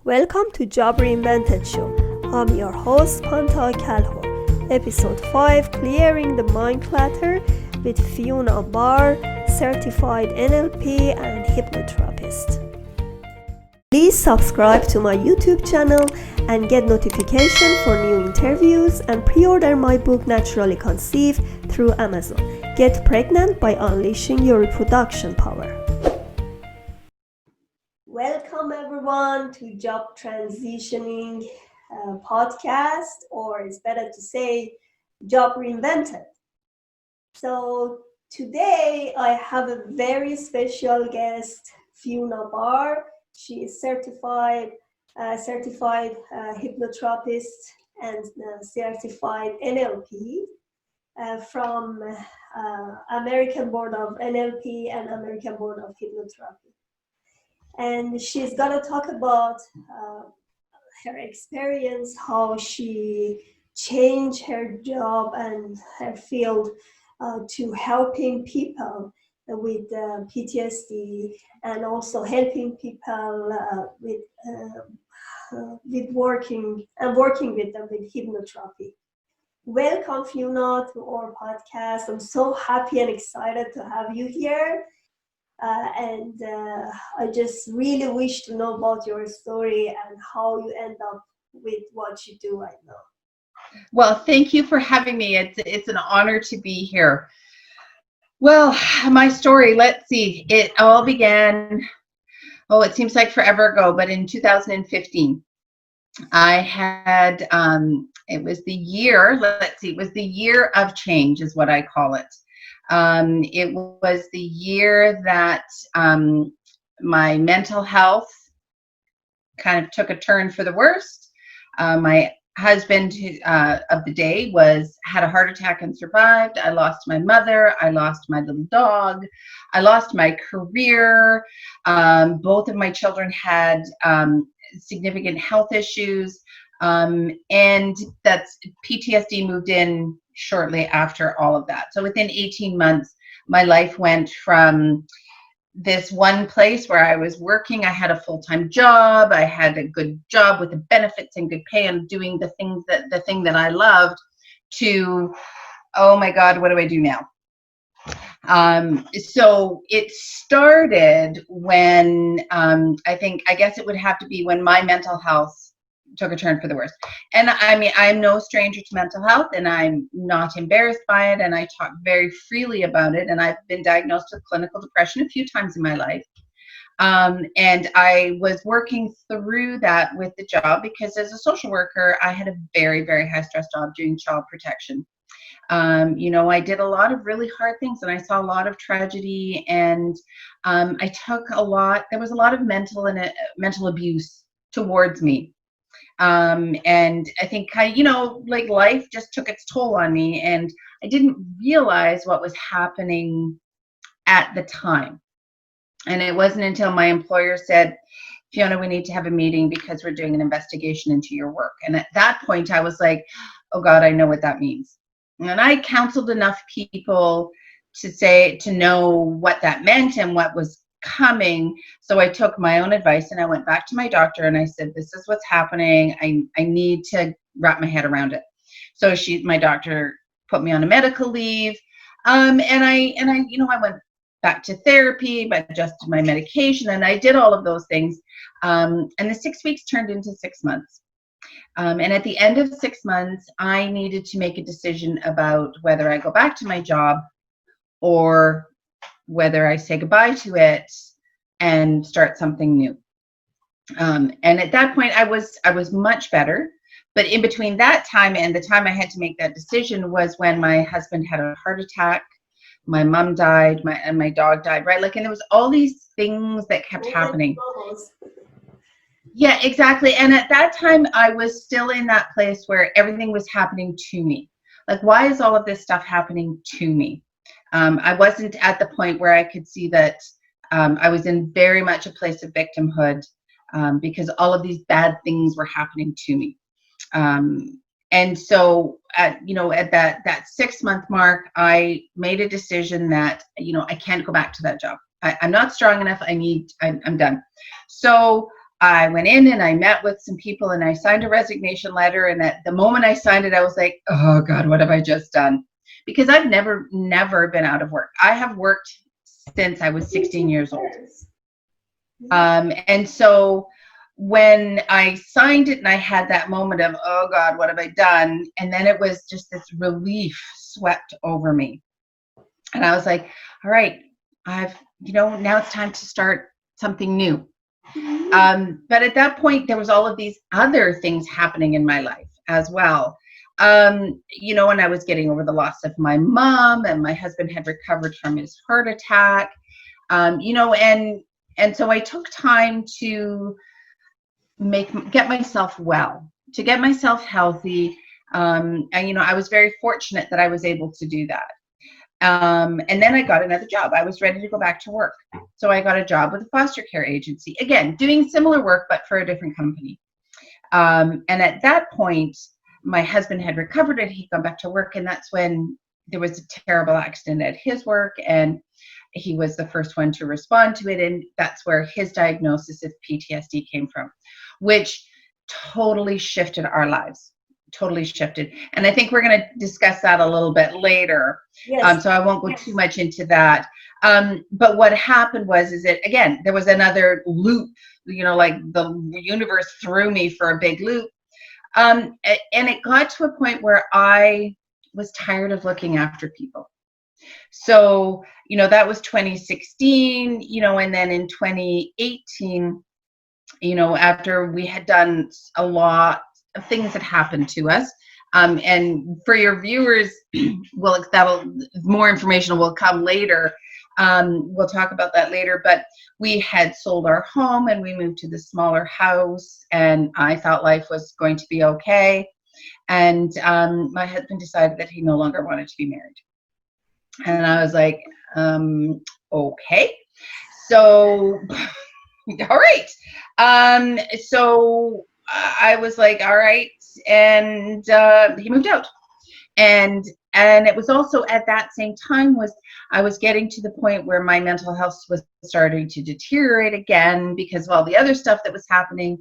Welcome to Job Reinvented Show. I'm your host, Pantea Kalhor. Episode 5, Clearing the Mind Clutter with Fiona Barr, Certified NLP and Hypnotherapist. Please subscribe to my YouTube channel and get notification for new interviews and pre-order my book Naturally Conceived through Amazon. Get pregnant by unleashing your reproduction power. Welcome everyone to Job Transitioning podcast, or it's better to say Job Reinvented. So today I have a very special guest, Fiona Barr. She is certified hypnotherapist and certified NLP from American Board of NLP and American Board of Hypnotherapy. And she's going to talk about her experience, how she changed her job and her field to helping people with PTSD and also helping people with working with them with hypnotherapy. Welcome, Fiona, to our podcast. I'm so happy and excited to have you here. And I just really wish to know about your story and how you end up with what you do right now. Well, thank you for having me. It's an honor to be here. Well, my story, let's see. It all began, it seems like forever ago, but in 2015. I had, it was the year of change is what I call it. It was the year that my mental health kind of took a turn for the worst. My husband of the day had a heart attack and survived. I lost my mother. I lost my little dog. I lost my career. Both of my children had significant health issues. And that's PTSD moved in shortly after all of that. So within 18 months, my life went from this one place where I was working. I had a full-time job. I had a good job with the benefits and good pay and doing the thing that I loved to, oh my God, what do I do now? So it started when I guess it would have to be when my mental health took a turn for the worst. And I mean, I'm no stranger to mental health, and I'm not embarrassed by it, and I talk very freely about it. And I've been diagnosed with clinical depression a few times in my life. And I was working through that with the job because as a social worker, I had a very, very high stress job doing child protection. I did a lot of really hard things, and I saw a lot of tragedy, and I took there was a lot of mental abuse towards me. And I think life just took its toll on me, and I didn't realize what was happening at the time. And it wasn't until my employer said, Fiona, we need to have a meeting because we're doing an investigation into your work. And at that point I was like, oh God, I know what that means. And I counseled enough people to know what that meant and what was coming. So I took my own advice and I went back to my doctor and I said, this is what's happening. I need to wrap my head around it. So my doctor put me on a medical leave. And I went back to therapy, but adjusted my medication, and I did all of those things. And the 6 weeks turned into 6 months. And at the end of 6 months, I needed to make a decision about whether I go back to my job or whether I say goodbye to it and start something new. And at that point, I was much better. But in between that time and the time I had to make that decision was when my husband had a heart attack, my mom died, and my dog died, right? And there was all these things that kept happening. Yeah, exactly. And at that time, I was still in that place where everything was happening to me. Why is all of this stuff happening to me? I wasn't at the point where I could see that I was in very much a place of victimhood because all of these bad things were happening to me. And so, at that 6 month mark, I made a decision that, I can't go back to that job. I'm not strong enough. I'm done. So I went in and I met with some people and I signed a resignation letter. And at the moment I signed it, I was like, oh God, what have I just done? Because I've never been out of work. I have worked since I was 16 years old. And so when I signed it and I had that moment of, oh God, what have I done? And then it was just this relief swept over me. And I was like, all right, now it's time to start something new. But at that point, there was all of these other things happening in my life as well. And I was getting over the loss of my mom, and my husband had recovered from his heart attack. And so I took time to get myself well, to get myself healthy. And I was very fortunate that I was able to do that. And then I got another job. I was ready to go back to work. So I got a job with a foster care agency, again, doing similar work, but for a different company. And at that point, my husband had recovered and he'd gone back to work. And that's when there was a terrible accident at his work. And he was the first one to respond to it. And that's where his diagnosis of PTSD came from, which totally shifted our lives. Totally shifted. And I think we're going to discuss that a little bit later. Yes. So I won't go too much into that. But what happened is that, again, there was another loop, like the universe threw me for a big loop. And it got to a point where I was tired of looking after people. So, that was 2016, and then in 2018, after we had done a lot of things that happened to us. And for your viewers, more information will come later. We'll talk about that later, but we had sold our home and we moved to the smaller house, and I thought life was going to be okay. And my husband decided that he no longer wanted to be married. And I was like, okay. So, all right. So I was like, all right. And he moved out. And it was also at that same time I was getting to the point where my mental health was starting to deteriorate again because of all the other stuff that was happening.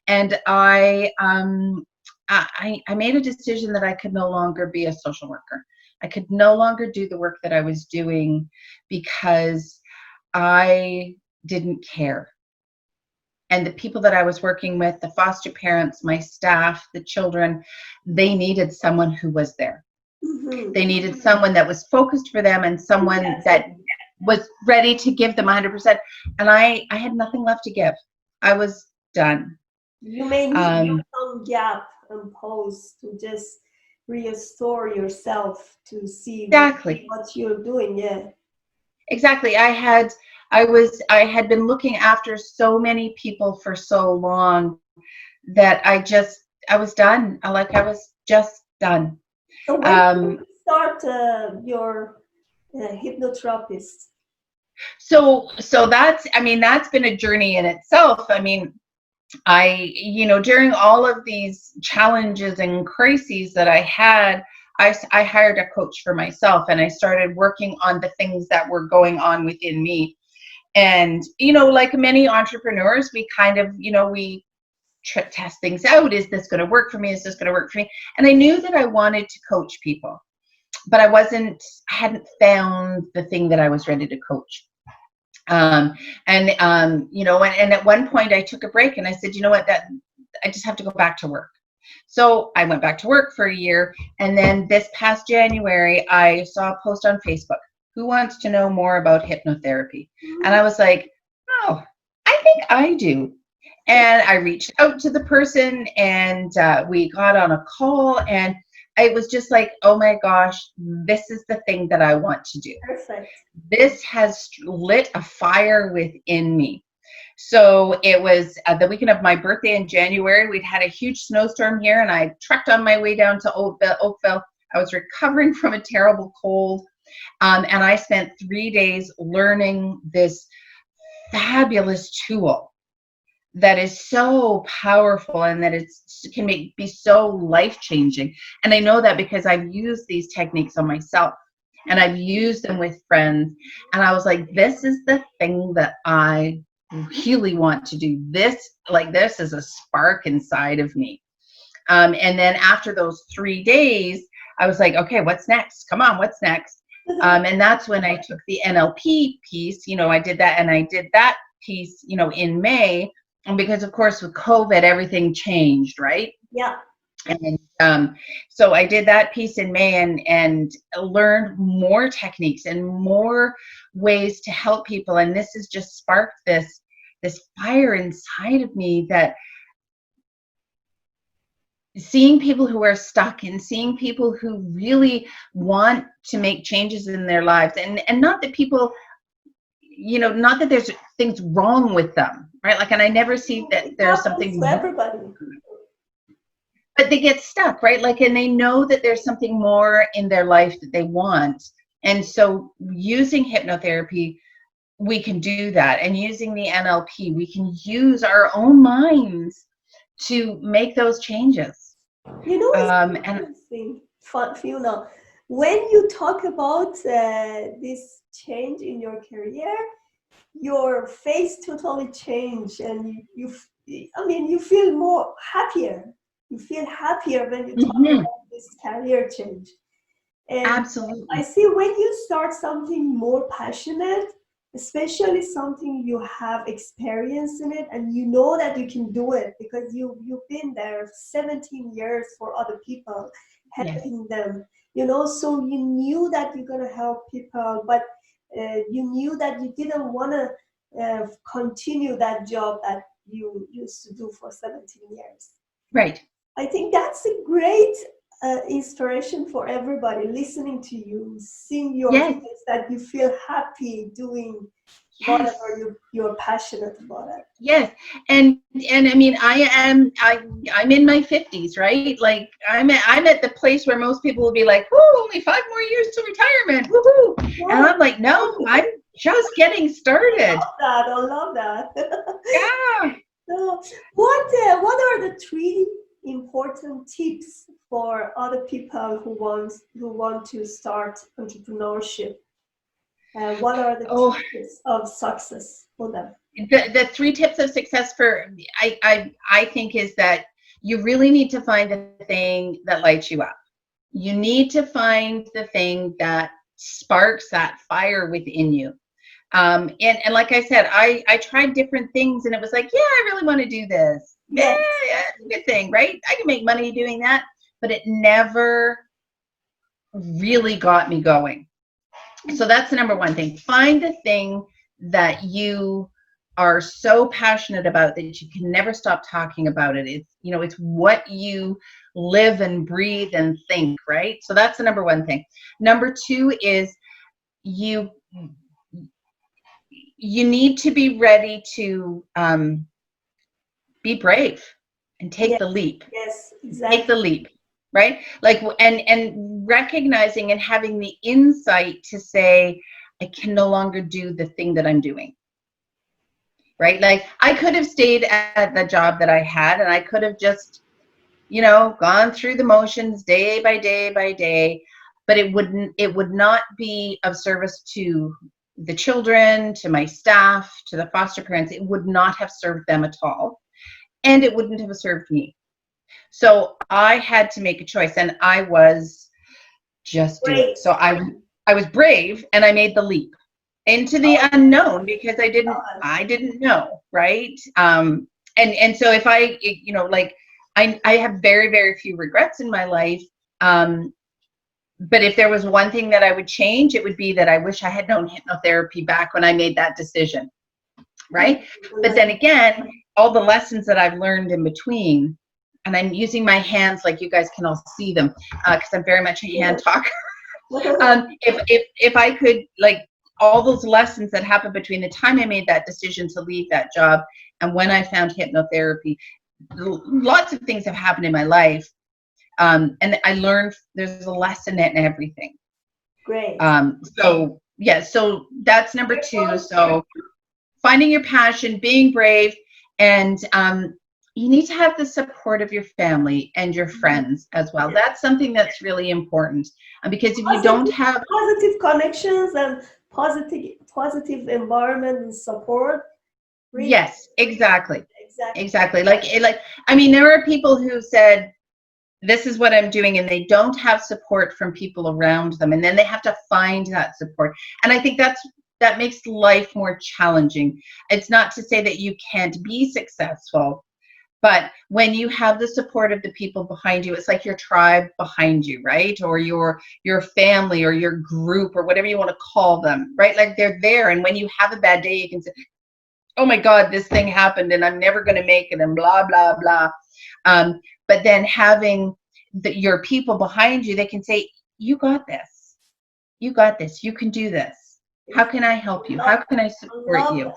And I made a decision that I could no longer be a social worker. I could no longer do the work that I was doing because I didn't care. And the people that I was working with, the foster parents, my staff, the children, they needed someone who was there. Mm-hmm. They needed someone that was focused for them and someone that was ready to give them 100%. And I had nothing left to give. I was done. You may need some gap and pause to just restore yourself to see exactly what you're doing. Yeah. Exactly. I had been looking after so many people for so long that I was done. I was just done. So when did you start your hypnotherapist? So that's been a journey in itself. I mean, during all of these challenges and crises that I had, I hired a coach for myself, and I started working on the things that were going on within me. And, like many entrepreneurs, we kind of, we test things out. Is this going to work for me? Is this going to work for me? And I knew that I wanted to coach people, but I hadn't found the thing that I was ready to coach. And at one point I took a break and I said, you know what, I just have to go back to work. So I went back to work for a year. And then this past January, I saw a post on Facebook, who wants to know more about hypnotherapy? And I was like, oh, I think I do. And I reached out to the person, and we got on a call, and it was just like, oh my gosh, this is the thing that I want to do. Perfect. This has lit a fire within me. So it was the weekend of my birthday in January. We'd had a huge snowstorm here, and I trekked on my way down to Oakville. I was recovering from a terrible cold. And I spent 3 days learning this fabulous tool that is so powerful and that can be so life-changing. And I know that because I've used these techniques on myself, and I've used them with friends. And I was like, this is the thing that I really want to do this. Like, this is a spark inside of me. And then after those 3 days, I was like, okay, what's next? Come on, what's next? And that's when I took the NLP piece. I did that, and I did that piece, in May. And because, of course, with COVID, everything changed, right? Yeah. And so I did that piece in May, and learned more techniques and more ways to help people. And this has just sparked this fire inside of me, that seeing people who are stuck and seeing people who really want to make changes in their lives, and not that people, not that there's things wrong with them, right? Like, and I never see that there's something for everybody, but they get stuck, right? Like, and they know that there's something more in their life that they want. And so using hypnotherapy, we can do that. And using the NLP, we can use our own minds to make those changes. It's interesting, Fiona, when you talk about this change in your career, your face totally changed, and you feel more happier. You feel happier when you talk about this career change. And absolutely, I see when you start something more passionate, especially something you have experience in it, and you know that you can do it because you've been there 17 years for other people, helping them, so you knew that you're going to help people, but you knew that you didn't want to continue that job that you used to do for 17 years. Right. I think that's a great inspiration for everybody listening to you, seeing your face, that you feel happy doing whatever you're passionate about it. Yes. And I mean, I'm in my 50s, right? Like, I'm at the place where most people will be like, "Whoo, only 5 more years to retirement, woohoo!" Yeah. And I'm like, no, I'm just getting started. I love that. Yeah. So what are the 3 important tips for other people who want to start entrepreneurship? What are the tips of success for them? The 3 tips of success for I think is that you really need to find the thing that lights you up. You need to find the thing that sparks that fire within you. And like I said, I tried different things, and it was like, yeah, I really want to do this. Yeah, good thing, right? I can make money doing that, but it never really got me going. So that's the number 1 thing. Find the thing that you are so passionate about that you can never stop talking about it. It's, it's what you live and breathe and think, right? So that's the number 1 thing. Number 2 is you need to be ready to be brave and take the leap. Yes, exactly. Take the leap, right? Like, and recognizing and having the insight to say, I can no longer do the thing that I'm doing. Right? Like, I could have stayed at the job that I had, and I could have just, gone through the motions day by day by day, but it would not be of service to the children, to my staff, to the foster parents. It would not have served them at all. And it wouldn't have served me. So I had to make a choice, and I was just doing it. So I was brave, and I made the leap into the unknown because I didn't know, right? And so if I, I have very, very few regrets in my life. But if there was one thing that I would change, it would be that I wish I had known hypnotherapy back when I made that decision, right? But then again, all the lessons that I've learned in between, and I'm using my hands like you guys can all see them because I'm very much a hand talker. If I could, like, all those lessons that happened between the time I made that decision to leave that job and when I found hypnotherapy, lots of things have happened in my life. And I learned there's a lesson in everything. Great. So that's number 2. So finding your passion, being brave, and you need to have the support of your family and your friends as well. That's something that's really important. Because if you don't have positive connections and positive environment and support, Yes, exactly. Exactly. Exactly. Like, I mean, there are people who said, this is what I'm doing, and they don't have support from people around them. And then they have to find that support. And I think that makes life more challenging. It's not to say that you can't be successful, but when you have the support of the people behind you, it's like your tribe behind you, right? Or your family or your group or whatever you want to call them, right? Like they're there. And when you have a bad day, you can say, oh my God, this thing happened and I'm never going to make it and blah, blah, blah. But then having your people behind you, they can say, you got this. You got this. You can do this. How can I help you? How can I support you?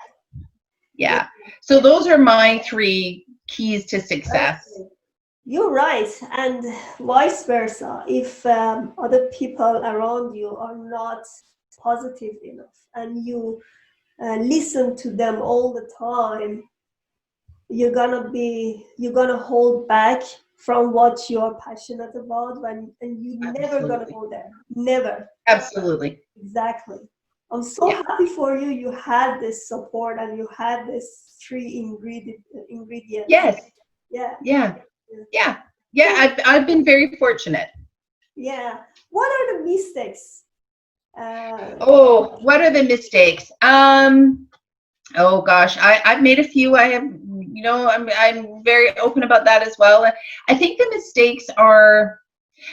Yeah. So those are my 3 keys to success. You're right, and vice versa. If other people around you are not positive enough and you listen to them all the time, you're gonna hold back from what you're passionate about, and you're never gonna go there. Never. Absolutely. Exactly. I'm so happy for you. You had this support and you had this 3 ingredients. Yes. Yeah. Yeah. Yeah. Yeah. I've been very fortunate. Yeah. What are the mistakes? What are the mistakes? Oh gosh, I've made a few. I have, I'm very open about that as well. I think the mistakes are,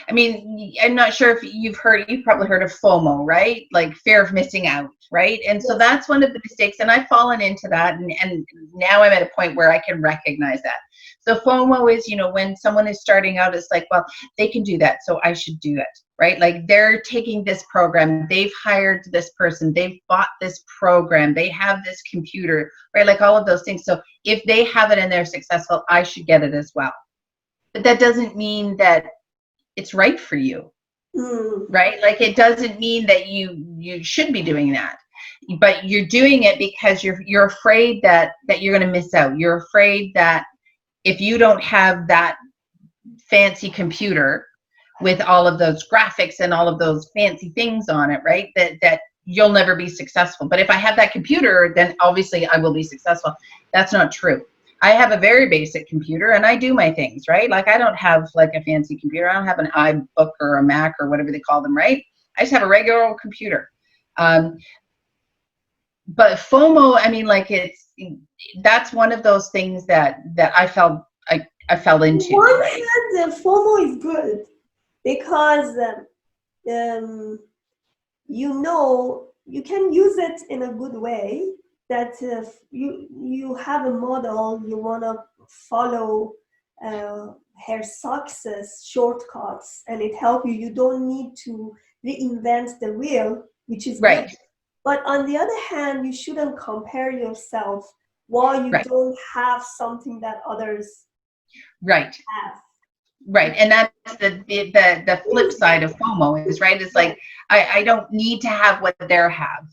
I mean, I'm not sure if you've probably heard of FOMO, right? Like fear of missing out, right? And so that's one of the mistakes, and I've fallen into that, and now I'm at a point where I can recognize that. So FOMO is, when someone is starting out, it's like, well, they can do that, so I should do it, right? Like they're taking this program, they've hired this person, they've bought this program, they have this computer, right? Like all of those things. So if they have it and they're successful, I should get it as well. But that doesn't mean that it's right for you, right? Like it doesn't mean that you should be doing that, but you're doing it because you're afraid that you're going to miss out. You're afraid that if you don't have that fancy computer with all of those graphics and all of those fancy things on it, right, that you'll never be successful. But if I have that computer, then obviously I will be successful. That's not true. I have a very basic computer and I do my things, right? Like I don't have like a fancy computer. I don't have an iBook or a Mac or whatever they call them, right? I just have a regular old computer. But FOMO, I mean, like that's one of those things that I fell into. On one hand, FOMO is good because you can use it in a good way. That you have a model, you want to follow her success shortcuts, and it helps you. You don't need to reinvent the wheel, which is right. Good. But on the other hand, you shouldn't compare yourself while you don't have something that others have. Right. And that's the flip side of FOMO is, right, it's like I don't need to have what they have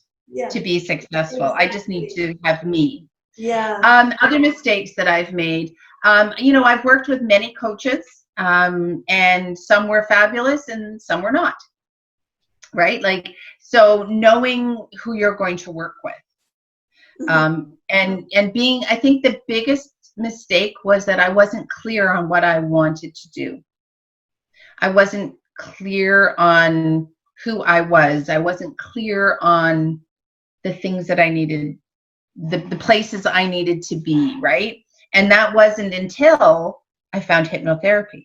to be successful. Exactly. I just need to have me. Other mistakes that I've made, I've worked with many coaches, and some were fabulous and some were not, right? Like, so knowing who you're going to work with, and being, I think the biggest mistake was that I wasn't clear on what I wanted to do. I wasn't clear on who I was. I wasn't clear on the things that I needed, the places I needed to be, right? And that wasn't until I found hypnotherapy.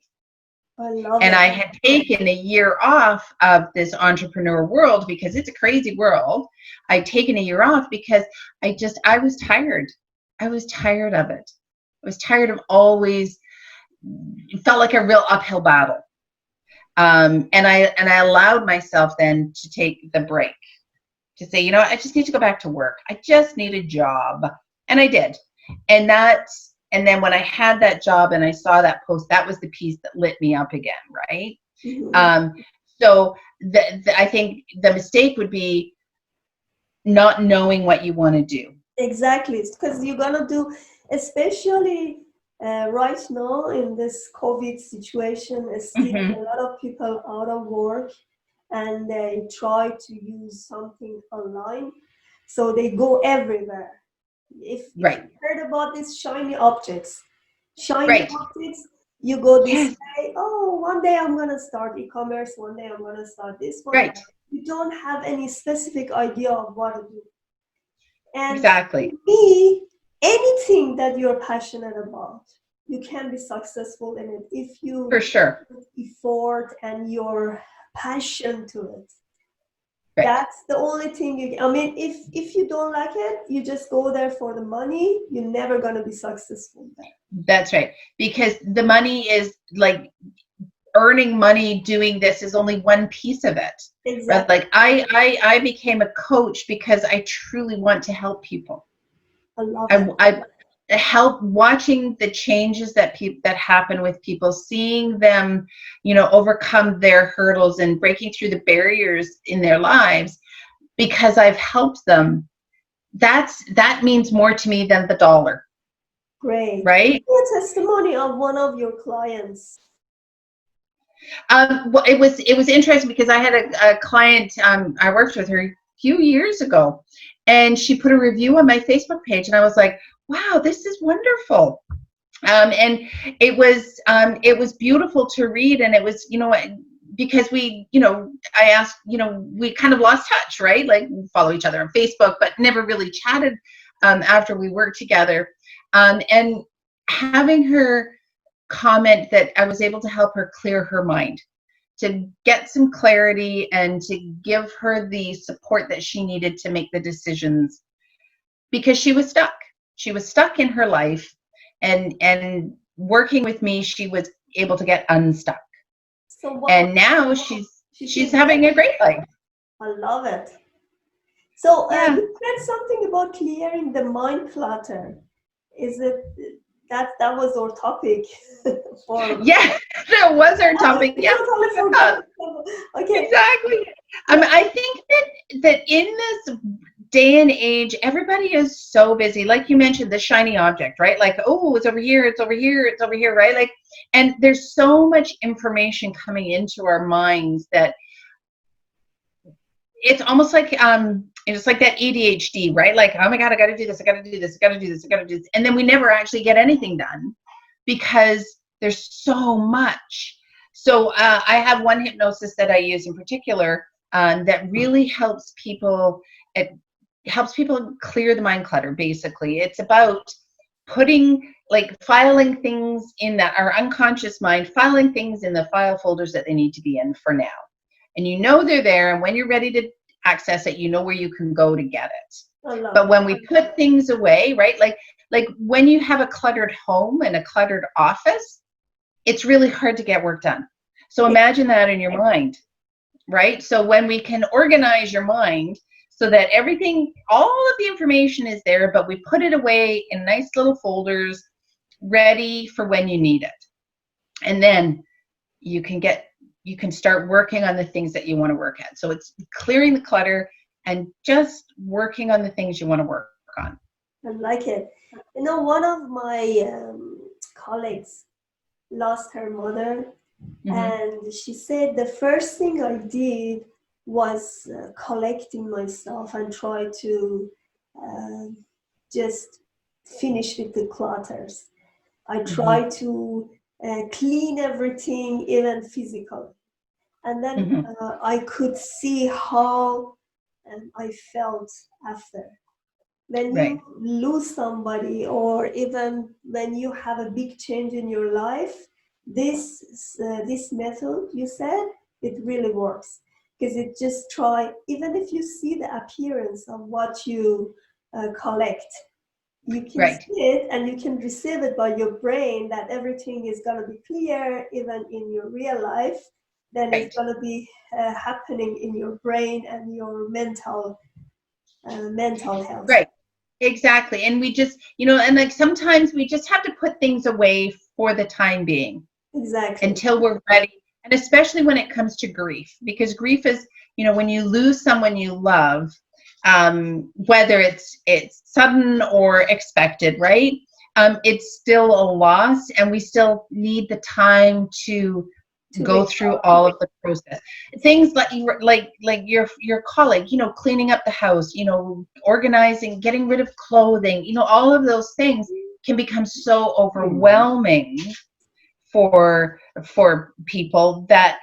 I had taken a year off of this entrepreneur world because it's a crazy world. I'd taken a year off because I was tired. I was tired of it. I was tired of it felt like a real uphill battle. And I allowed myself then to take the break, to say, I just need to go back to work. I just need a job. And I did. And then when I had that job and I saw that post, that was the piece that lit me up again, right? Mm-hmm. So I think the mistake would be not knowing what you want to do. Exactly. Because you're going to do, especially right now in this COVID situation, still a lot of people out of work and they try to use something online. So they go everywhere. If Right. you heard about these shiny Right. objects, you go this Yes. way. Oh, one day I'm gonna start e-commerce. One day I'm gonna start this one. Right. You don't have any specific idea of what to do. And Exactly. to me, anything that you're passionate about, you can be successful in it if For you sure. put effort and your passion to it. Right. That's the only thing I mean, if you don't like it, you just go there for the money, you're never gonna be successful there. That's right. Because the money is like earning money doing this is only one piece of it. Right? Exactly. Like I became a coach because I truly want to help people. I love it. I help watching the changes that happen with people, seeing them, overcome their hurdles and breaking through the barriers in their lives because I've helped them. That means more to me than the dollar. Great. Right? A testimony of one of your clients. Well, it was interesting because I had a client. I worked with her a few years ago, and she put a review on my Facebook page, and I was like, "Wow, this is wonderful." And it was beautiful to read, and it was, because I asked, we kind of lost touch, right? Like we follow each other on Facebook, but never really chatted after we worked together, and having her comment that I was able to help her clear her mind, to get some clarity and to give her the support that she needed to make the decisions, because she was stuck. She was stuck in her life, and working with me, she was able to get unstuck. So And now she's having a great life. I love it. So Yeah. you said something about clearing the mind clutter. Is it that was our topic? Yeah, that was our topic. Yeah. Totally forgot. Okay. Exactly. I think that in this day and age, everybody is so busy. Like you mentioned, the shiny object, right? Like, oh, it's over here, it's over here, it's over here, right? Like, and there's so much information coming into our minds that it's almost like it's like that ADHD, right? Like, oh my God, I got to do this, I got to do this, I got to do this, I got to do this, and then we never actually get anything done because there's so much. So I have one hypnosis that I use in particular that really helps people. It helps people clear the mind clutter. Basically, it's about filing things in our unconscious mind, filing things in the file folders that they need to be in for now. And they're there, and when you're ready to access it, you know where you can go to get it. But when we put things away, right, like when you have a cluttered home and a cluttered office, it's really hard to get work done. So imagine that in your mind, right? So when we can organize your mind so that everything, all of the information is there, but we put it away in nice little folders, ready for when you need it. And then you can start working on the things that you want to work at. So it's clearing the clutter and just working on the things you want to work on. I like it. One of my colleagues lost her mother, and she said the first thing I did was collecting myself and try to just finish with the clutters. I try to clean everything, even physically. And then I could see how I felt after. When you lose somebody, or even when you have a big change in your life, this method you said, it really works, because it just even if you see the appearance of what you collect, you can see it and you can receive it by your brain that everything is going to be clear even in your real life. Then it's going to be happening in your brain and your mental health. Right. Exactly. And we just, and like sometimes we just have to put things away for the time being. Exactly. Until we're ready. And especially when it comes to grief, because grief is, when you lose someone you love, whether it's sudden or expected, right? It's still a loss, and we still need the time to To go make through all of the process. Things like your colleague, cleaning up the house, organizing, getting rid of clothing, all of those things can become so overwhelming for people that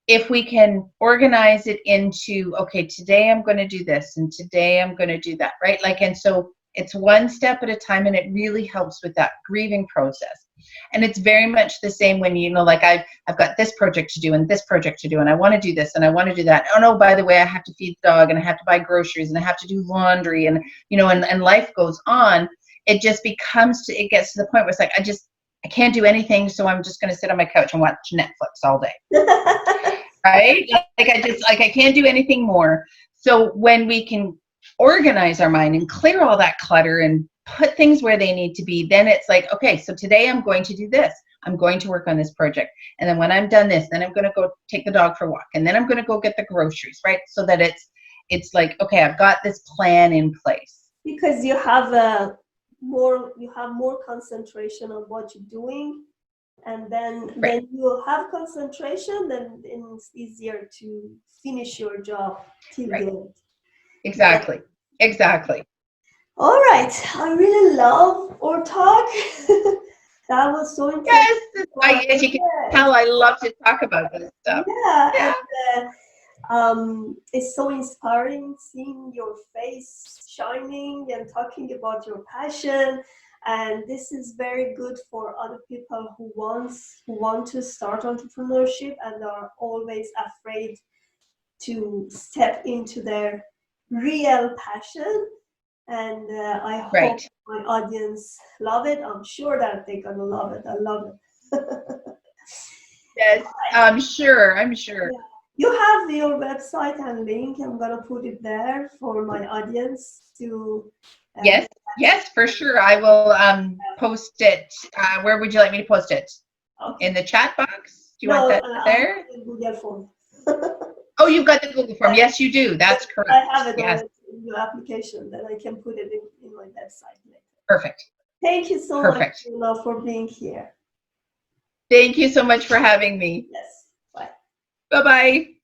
if we can organize it into, okay, today I'm going to do this and today I'm going to do that, right? And so it's one step at a time, and it really helps with that grieving process. And it's very much the same when, I've got this project to do and this project to do, and I want to do this and I want to do that. Oh no, by the way, I have to feed the dog and I have to buy groceries and I have to do laundry, and, and life goes on. It just it gets to the point where it's like, I can't do anything, so I'm just going to sit on my couch and watch Netflix all day. Right? I can't do anything more. So when we can organize our mind and clear all that clutter and put things where they need to be, then it's like, okay, so today I'm going to do this. I'm going to work on this project. And then when I'm done this, then I'm going to go take the dog for a walk. And then I'm going to go get the groceries, right? So that it's like, okay, I've got this plan in place. Because you have more concentration on what you're doing, and then when you have concentration, then it's easier to finish your job till the end. Exactly. All right, I really love our talk. That was so interesting. Yes, as you can tell, I love to talk about this stuff. Yeah. And, it's so inspiring seeing your face shining and talking about your passion. And this is very good for other people who want to start entrepreneurship and are always afraid to step into their real passion. And I hope my audience love it. I'm sure that they're gonna love it. I love it. Yes, I'm sure. Yeah. You have your website and link. I'm gonna put it there for my audience to. Yes, for sure. I will post it. Where would you like me to post it? Okay. In the chat box? Do you want that there? Google form. Oh, you've got the Google form. Yes, you do. That's correct. I have it in your application, then I can put it in my website later. Perfect. Thank you so much, Fiona, for being here. Thank you so much for having me. Yes. Bye. Bye-bye.